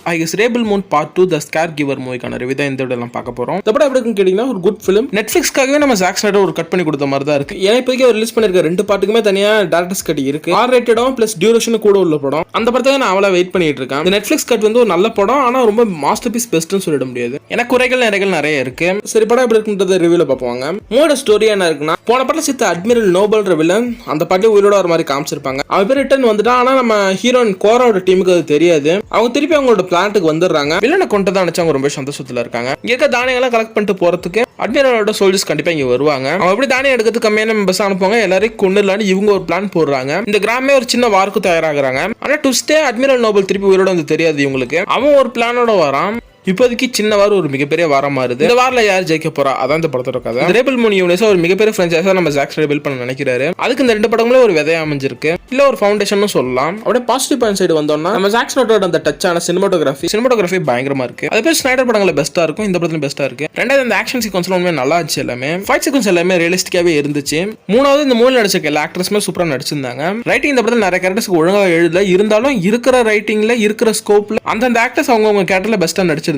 I guess Rebel Moon Part 2 The Scaregiver மூவிக்கான review தான் இந்த வீடியோல பார்க்க போறோம். இந்த படம் எப்படி இருக்குன்னு கேட்டீங்கன்னா ஒரு குட் ஃபிலிம். நெட்ஃபிளிக்ஸ்க்காகவே நம்ம ஜாக் ஸ்னைடர் ஒரு கட் பண்ணி கொடுத்த மாதிரி தான் இருக்கு. ஏன்னா இப்போதைக்கு அவர் ரிலீஸ் பண்ணிருக்க ரெண்டு பாட்டுக்குமே தனியா டைரக்டர்ஸ் கட் இருக்கு. ஆர் ரேட்டடும் பிளஸ் டியூரேஷன் கூட உள்ள படம். அந்த படத்தை நான் அவளை வெயிட் பண்ணிட்டு இருக்கேன். இந்த நெட்ஃபிளிக்ஸ் கட் வந்து ஒரு நல்ல படம், ஆனா ரொம்ப மாஸ்டர் பீஸ் பெஸ்ட்னு சொல்லிட முடியாது. எனக்கு குறைகள் நிறைய இருக்கு. சரி படம் எப்படி இருக்குன்றத ரிவ்யூல பார்ப்போங்க. மூட ஸ்டோரி என்ன இருக்குன்னா, போன படத்துல சித்த அட்மிரல் நோபல் வில்லன் அந்த பாட்டு உயிரோட ஒரு மாதிரி காமிச்சிருப்பாங்க. அவன் பேர் ரிட்டர்ன் வந்துட்டான். ஆனா நம்ம ஹீரோயின் கோராவோட டீமுக்கு அது தெரியாது. அவங்க திருப்பி அவங்களோட பிளான்ட்டுக்கு வந்துடுறாங்க. வில்லனை கொண்டு தான் நினைச்சு அவங்க ரொம்ப சந்தோஷத்துல இருக்காங்க. இங்க இருக்க தானியங்களை கலெக்ட் பண்ணிட்டு போறதுக்கு அட்மிரலோட சோல்ஜர்ஸ் கண்டிப்பா இங்க வருவாங்க. அவங்க எப்படி தானியம் எடுக்கிறதுக்கு கம்மியான பஸ் அனுப்புவாங்க. எல்லாரையும் கொண்டுலான்னு இவங்க ஒரு பிளான் போடுறாங்க. இந்த கிராமே ஒரு சின்ன வார்க்கு தயாராகிறாங்க. ஆனா டுஸ்டே அட்மிரல் நோபல் திருப்பி உயிரோட வந்து தெரியாது இவங்களுக்கு. அவன் ஒரு பிளானோட வரான். இப்போதைக்கு சின்ன வாரம் ஒரு மிகப்பெரிய வாரம் மாறுது. இந்த வாரில் யார் ஜெயிக்க போறா அதான் இந்த படத்தோட கதை. ரெபல் மூன் யூனிவர்ஸ் ஒரு மிகப்பெரிய ஃப்ரான்ச்சைஸா நம்ம ஜாக் ஸ்னைடர் பில்ட் பண்ண நினைக்கிறாரு. அதுக்கு இந்த ரெண்டு படங்களும் ஒரு விதையா அமைஞ்சிருக்கு, இல்ல ஒரு ஃபவுண்டேஷன் சொல்லலாம். அப்படியே பாசிட்டிவ் பாயிண்ட் சைடு வந்தோம்னா நம்ம ஜாக் ஸ்னைடரோட அந்த டச்சான சினிமாட்டோகிராஃபி பயங்கரமா இருக்கு. அது பேர் ஸ்னைடர் படங்களை பெஸ்டா இருக்கும், இந்த படத்துல பெஸ்டா இருக்கு. ரெண்டாவது இந்த ஆக்ஷன் சீக்வன்ஸ் நல்லா இருந்துச்சு. எல்லாமே ஃபைட் சீக்வன்ஸ் எல்லாமே ரியலிஸ்டிக்காவே இருந்துச்சு. மூணாவது இந்த மூவில நடிச்ச எல்லா ஆக்டர்ஸுமே சூப்பரா நடிச்சிருந்தாங்க. ரைட்டிங் இந்த படத்துல நிறைய கேரக்டர்ஸ்க்கு ஒழுங்கா எழுதல, இருந்தாலும் இருக்கிற ரைட்டிங்ல இருக்கிற ஸ்கோப்ல அந்த ஆக்டர்ஸ் அவங்க கேரக்டர்ல பெஸ்டா நடிச்சிருந்தாங்க.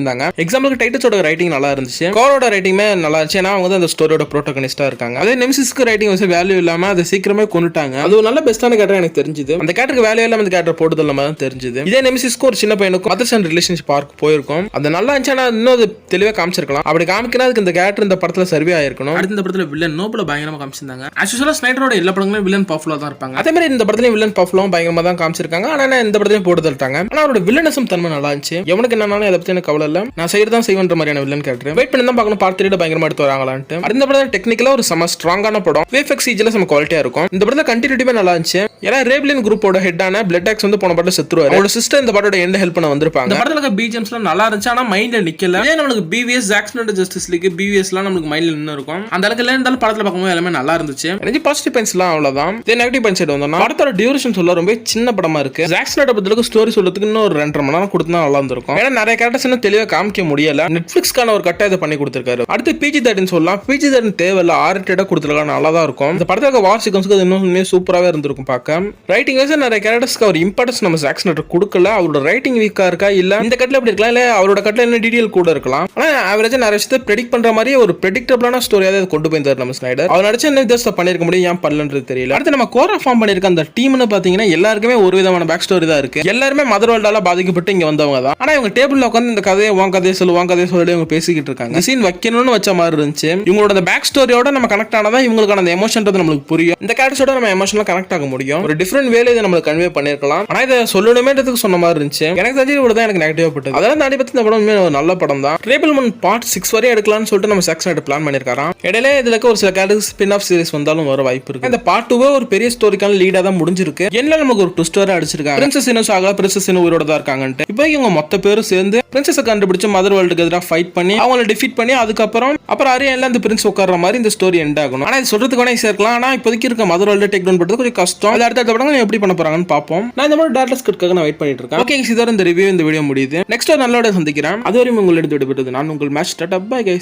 எக்ஸாம்பிள் டைட்டஸோட ரைட்டிங் நல்லா இருந்துச்சு, கோரோட ரைட்டிங்மே நல்லா இருந்துச்சு. ஏன்னா அவங்க அந்த ஸ்டோரியோட ப்ரோட்டகனிஸ்டா இருக்காங்க. அதே நெமிசிஸ்க்கு ரைட்டிங் வந்து வேல்யூ இல்லாம அதை சீக்கிரமே கொண்டுட்டாங்க. அது ஒரு நல்ல பெஸ்டான கேரக்டர் எனக்கு தெரிஞ்சது. அந்த கேரக்டருக்கு வேல்யூ இல்லாம அந்த கேரக்டர் போட்டது இல்லாம தான் தெரிஞ்சது. இதே நெமிசிஸ்க்கு ஒரு சின்ன பையனுக்கும் மதர்ஸ் அண்ட் ரிலேஷன்ஷிப் பார்க்க போயிருக்கும். அது நல்லா இருந்துச்சு, ஆனா இன்னும் அது தெளிவாக காமிச்சிருக்கலாம். அப்படி காமிக்கணும் அதுக்கு இந்த கேரக்டர் இந்த படத்துல சர்வே ஆயிருக்கணும். அடுத்த இந்த படத்துல வில்லன் நோபல பயங்கரமா காமிச்சிருந்தாங்க. ஆக்சுவலா ஸ்னைடரோட எல்லா படங்களும் வில்லன் பவர்ஃபுல்லா தான் இருப்பாங்க. அதே மாதிரி இந்த படத்துல வில்லன் பவர்ஃபுல்லாவும் பயங்கரமா தான் காமிச்சிருக்காங்க. ஆனா இந்த படத்தையும் போட்டு தள்ளிட்டாங்க. ஆனா அவரோட வில்லனசம் தன்மை நல்லா இருந்துச்சு. எவனுக்கு என்னன்னாலும் அதை பத்தி எனக்கு கவலை இல்ல, நான் செய்யறதான் செய்வன்ற மாதிரியான வில்லன் கேரக்டர். வெயிட் பண்ணி தான் பார்க்கணும் பார்ட் 3 பயங்கரமா எடுத்து வராங்களான்ட்டு. இந்த படம் டெக்னிக்கலா ஒரு செம ஸ்ட்ராங்கான படம். விஎஃப்எக்ஸ் சிஜில செம குவாலிட்டியா இருக்கும். இந்த படத்துல கண்டினியூட்டிவே நல்லா இருந்துச்சு. ஏன்னா ரேப்லின் குரூப்போட ஹெட்டான பிளட் ஆக்ஸ் வந்து போன படத்துல செத்துருவாரு. அவரோட சிஸ்டர் இந்த படத்தோட எண்ட் ஹெல்ப் பண்ண வந்திருப்பாங்க. இந்த படத்துல பிஜிஎம்ஸ்லாம் நல்லா இருந்துச்சு, ஆனா மைண்ட்ல நிக்கல. ஏன் நமக்கு BVS Zack Snyder Justice League பிவிஎஸ்லாம் நமக்கு மைண்ட்ல நின்னு இருக்கும். அந்த அளவுக்கு இல்ல, இருந்தாலும் படத்துல பார்க்கும்போது எல்லாமே நல்லா இருந்துச்சு. எனக்கு பாசிட்டிவ் பாயிண்ட்ஸ்லாம் அவ்வளவுதான். இதே நெகட்டிவ் பாயிண்ட்ஸ் சைடு வந்தோம்னா படத்தோட டியூரேஷன் சொல்ல ரொம்ப சின்ன படமா இருக்கு. ஜாக் ஸ்னைடர் பத்தில ஸ்டோரி சொல்றதுக்கு இன்னும் ஒரு 2.5 மணி நேரம் கொடுத்தா நல்லா இருந்திருக்கும். ஏன்னா நிறைய கேரக்டர்ஸ் இன்னும் தெளிவா காமிக்க முடியல. நெட்ஃபிளிக்ஸ்க்கான ஒரு கட்டாயத்தை பண்ணி கொடுத்திருக்காரு. அடுத்து PG-13 சொல்லலாம். PG-13 தேவையில்ல, ஆர்டேட்டா கொடுத்துருக்காங்க, நல்லா தான் இருக்கும். இந்த படத்துல வார் சீக்வன்ஸ்க்கு அது இன்னும் சூப்பராகவே இருந்திருக்கும் பார்க்க. ரைட்டிங் வைஸ் நிறைய கேரக்டர்ஸ்க்கு அவர் இம்பார்ட்டன்ஸ் நம்ம ஜாக் ஸ்னைடர் கொடுக்கல. அவரோட ரைட்டிங் வீக்கா இருக்கா, இல்ல இந்த கட்ல எப்படி இருக்கலாம், இல்ல அவரோட கட்ல என்ன டீடைல் கூட இருக்கலாம். ஆனா ஆவரேஜா நிறைய விஷயத்தை ப்ரெடிக்ட் பண்ற மாதிரி ஒரு ப்ரெடிக்டபிளான ஸ்டோரியாவே கொண்டு போயிருந்தாரு நம்ம ஸ்னைடர். அவர் நடிச்ச என்ன வித்தியாசத்தை பண்ணிருக்க முடியும், ஏன் பண்ணலன்றது தெரியல. அடுத்து நம்ம கோரா ஃபார்ம் பண்ணிருக்க அந்த டீம்னு பாத்தீங்கன்னா எல்லாருக்குமே ஒரு விதமான பேக் ஸ்டோரி தான் இருக்கு. எல்லாருமே மதர் வேர்ல்டால பாதிக்கப்பட்டு இங்க வந்தவங்க தான். ஆனா இவங்க டேபிள்ல உட்காந்து இந்த கதையை உன் கதையை சொல்லி இவங்க பேசிக்கிட்டு இருக்காங்க. சீன் வைக்கணும்னு வச்ச மாதிரி இருந்துச்சு. இவங்களோட பேக் ஸ்டோரியோட நம்ம கனெக்ட் ஆனதா இவங்களுக்கான அந்த எமோஷன்றது நமக்கு புரியும். இந்த கேரக்டர்ஸோட நம்ம எமோஷனலா கனெக்ட் ஆக முடியும். ஒரு டிஃபரெண்ட் வேல இதை நம்மளுக்கு கன்வே பண்ணிருக்கலாம். ஆனா இதை சொல்லணுமேன்றதுக்கு சொன்ன மாதிரி இருந்துச்சு. எனக்கு தெரிஞ்சு இவ்வளவு தான் எனக்கு நெகட்டிவா பட்டது. அதெல்லாம் தாண்டி பத்தி இந்த படம் ஒரு நல்ல படம் தான். ரெபல் மூன் பார்ட் 6 வரை எடுக்கலாம்னு சொல்லிட்டு நம்ம ஜாக் ஸ்னைடர் பிளான் பண்ணிருக்காராம். இடையில இதுல ஒரு சில கேரக்டர்ஸ் ஸ்பின் ஆஃப் சீரிஸ் வந்தாலும் வர வாய்ப்பு இருக்கு. இந்த பார்ட் 2 ஒரு பெரிய ஸ்டோரிக்கான லீடா தான் முடிஞ்சிருக்கு. என்ன நமக்கு ஒரு ட்விஸ்ட் வர அடிச்சிருக்காங்க. பிரின்சஸ் இன்னும் சாகல, பிரின்சஸ் இன்னும் உயிரோட தான் இருக்காங்கன்ட்டு. இப்போ இவங்க மொத்த பேரும் சேர்ந்து பிரின்சஸை கண்டுபிடிச்சு மதர் வேர்ல்டுக்கு எதிராக ஃபைட் பண்ணி அவங்களை டிஃபீட் பண்ணி அதுக்கப்புறம் அரியான்ல அந்த பிரின்ஸ் உட்கார்ற மாதிரி இந்த ஸ்டோரி எண்ட் ஆகணும். ஆனா இது சொல்றதுக்கு வேணா ஈஸியா இருக்கலாம். ஆனா இப்போதைக்கு இருக்க மதர் வேர்ல்டு டேக் டவுன் பண்றது கொஞ்சம் கஷ்டம். அது அடுத்த படங்கள் எப்படி பண்ண போறாங்கன்னு பார்ப்போம். நான் இந்த மாதிரி டாட்டா ஸ்கிரிப்ட்காக நான் வெயிட் பண்ணிட்டு இருக்கேன். ஓகே, இதோட இந்த ரிவ்யூ இந்த வீடியோ முடியுது. நெக்ஸ்ட் ஒரு நல்ல சந்திக்கிறேன். அதுவரையும் உங்களிடம் விடைபெறுவது நான் உங்கள் மேட்ச் டாடா பை கைஸ்.